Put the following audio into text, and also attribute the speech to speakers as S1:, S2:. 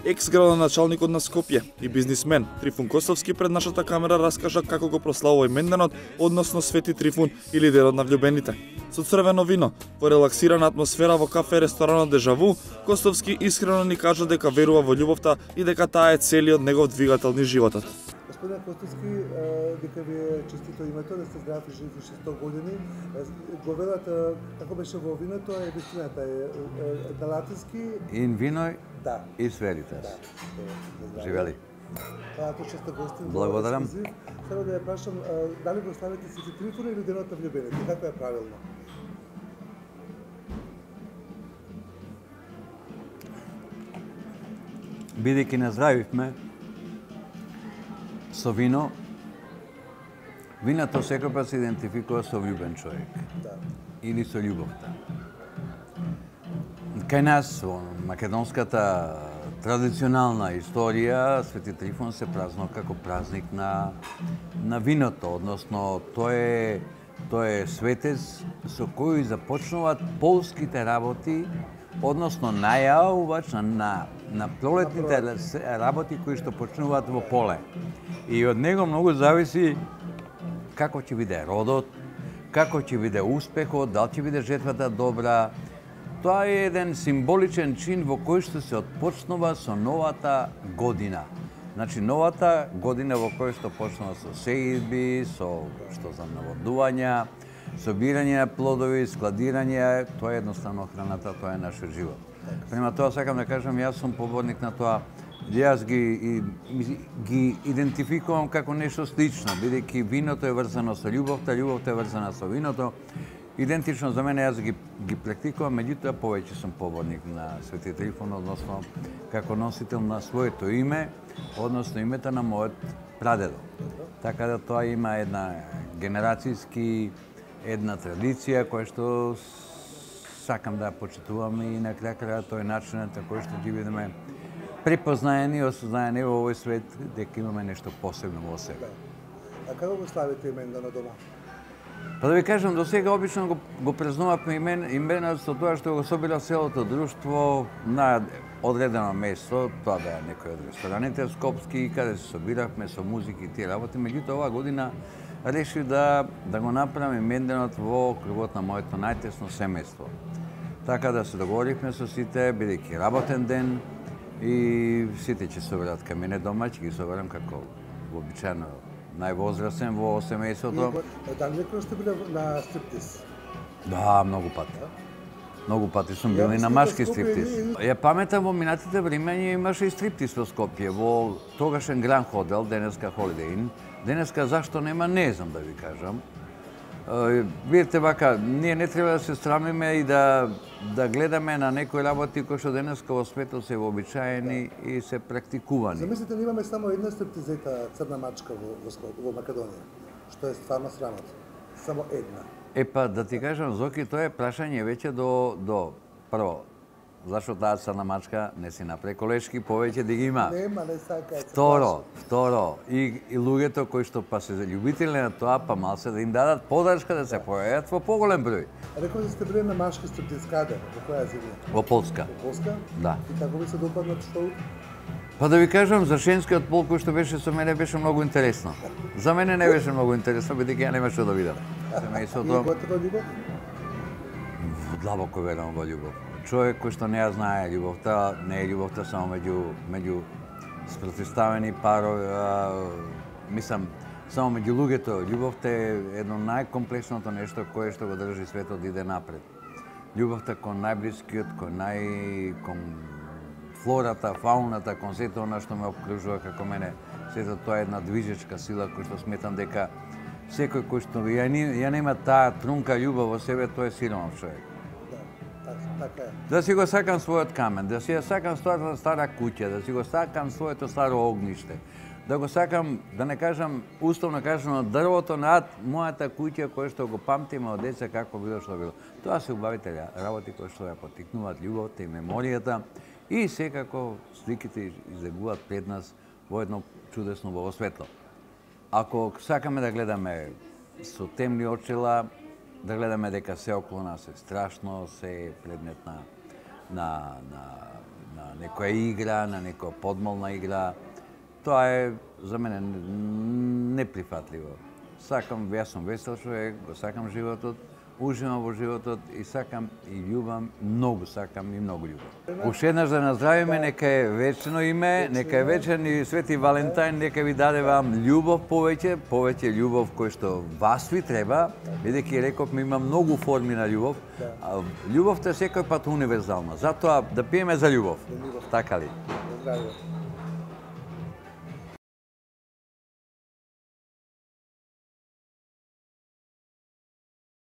S1: Екс-градоначалникот на Скопје и бизнисмен Трифун Костовски пред нашата камера раскажа како го прославува именданот, односно Свети Трифун или денот на влюбените. Со црвено вино, во релаксирана атмосфера во кафе-ресторанот Дежаву, Костовски искрено ни кажа дека верува во љубовта и дека таа е целиот негов двигател низ животот.
S2: Господин Костовски, дека ви е честито името, да сте здрав и жив 100 години. Го велат, како беше во виното, е вистината, на латински...
S3: In vino
S2: Да.
S3: и Veritas.
S2: Да.
S3: Живели.
S2: Това е честа гостин.
S3: Благодарам.
S2: Сега да ја прашам, дали го славите Свети Трифун или денот на влюбените? Како е правилно?
S3: Бидејќи не здравивме со вино, виното секогаш се идентификува со влюбен човек.
S2: Да.
S3: Или со љубовта. Кај нас, во македонската традиционална историја, Свети Трифун се празнува како празник на виното, односно тој е светец со кој започнуваат полските работи, односно најавувач на пролетните работи кои што почнуваат во поле. И од него многу зависи како ќе биде родот, како ќе биде успехот, дали ќе биде жетвата добра. Тоа е еден символичен чин во кој што се отпочнува со новата година. Значи, новата година во кој што почнува со сеидби, со што за наводувања, собирање на плодови, складирање, тоа е едноставно храната, тоа е нашиот живот. Према тоа сакам да кажам, јас сум поборник на тоа. Јас ги идентификувам како нешто слично, бидејќи виното е врзано со љубовта, љубовта е врзана со виното. Идентично за мене, јас ги практикувам, меѓутоа повеќе сум поборник на Свети Трифун, односно како носител на своето име, односно името на мојот прадедо. Така да тоа има една генерацијски, една традиција која што сакам да почитувам и на крај тоа е начинот на кој што ќе бидеме препознаени и осознаени во овој свет дека имаме нешто посебно во себе.
S2: А како го славите именданот дома?
S3: Па да ви кажам, до сега обично го празнувавме именот со тоа што го собира целото друштво на одредено место, тоа беа некои од рестораните скопски, каде се собиравме со музики и тие работи. Меѓутоа, оваа година решив да го направам именданот во кругот на моето најтесно семејство. Така да се договоривме со сите, бидејќи работен ден, и сите ќе соберат кај мене дома, ќе ги соберам како вообичаено највозрастен во семејството.
S2: Дали некој сте биле на стриптиз?
S3: Да, многу пати. Многу пати сум бил и на машки стриптиз. Ја паметам во минатите времења имаше и стриптиз во Скопје, во тогашен Гранд Хотел, денеска Holiday Inn. Денеска зашто нема, не знам да ви кажам. Видите вака, ние не треба да се срамиме и да гледаме на некои работи кои што денеска во светот се вообичаени и се практикувани.
S2: Замислите, ние имаме само една стриптизета Црна мачка во Македонија, што е стварно срамота. Само една.
S3: Епа, да ти кажам, Зоки, тоа е прашање веќе до прво. Зашто таа црна мачка не си направи колешки, повеќе да ги има.
S2: Нема, не сакаат.
S3: Второ, и луѓето кои што па се љубители на тоа, па малце да им дадат подршка да се појават во поголем број.
S2: Рекол да сте били на машки стриптиз каде? Во која земја?
S3: Во Полска.
S2: Во Полска?
S3: Да.
S2: И како ви се допаднат што?
S3: Па да ви кажам, за женскиот пол кој што беше со мене беше многу интересно. За мене не беше многу интересно, бидејќи ја немаше да видам. Семејството.
S2: И готова љубов?
S3: Длабоко верувам во љубов. Човек кој што не ја знае љубовта, не е љубовта само меѓу спротивставени парови, мислам, само меѓу луѓето. Љубовта е едно најкомплексното нешто кое што го држи светот да иде напред. Љубовта кон најблискиот, кон флората, фауната, кон сето она што ме обкружува како мене. Сето тоа е една движечка сила кој што сметам дека секој кој што ја нема таа трунка љубов во себе, тој е сиромав човек.
S2: Така е.
S3: Да си го сакам својот камен, да си ја сакам својата стара куќа, да си го сакам своето старо огниште, да го сакам, да не кажам, условно кажано, дрвото над мојата куќа која што го памтиме од деца како било што било. Тоа се убавите работи кои што ја поттикнуваат љубовта и меморијата и секако сликите излегуваат пред нас во едно чудесно во светло. Ако сакаме да гледаме со темни очила, да гледаме дека се околу нас е страшно, се е предмет на некоја игра, на некоја подмолна игра. Тоа е за мене неприфатливо. Јас сум весел човек, го сакам животот, уживам во животот и сакам и љубам, многу сакам и многу љубам. Уште еднаш да наздравиме, нека е вечно име, нека е вечен и Свети Валентајн, нека ви даде вам љубов повеќе љубов кој што вас ви треба, бидејќи рековме има многу форми на љубов. Љубовта е секој пат универзална, затоа да пиеме за љубов. Така ли?
S2: Здравје.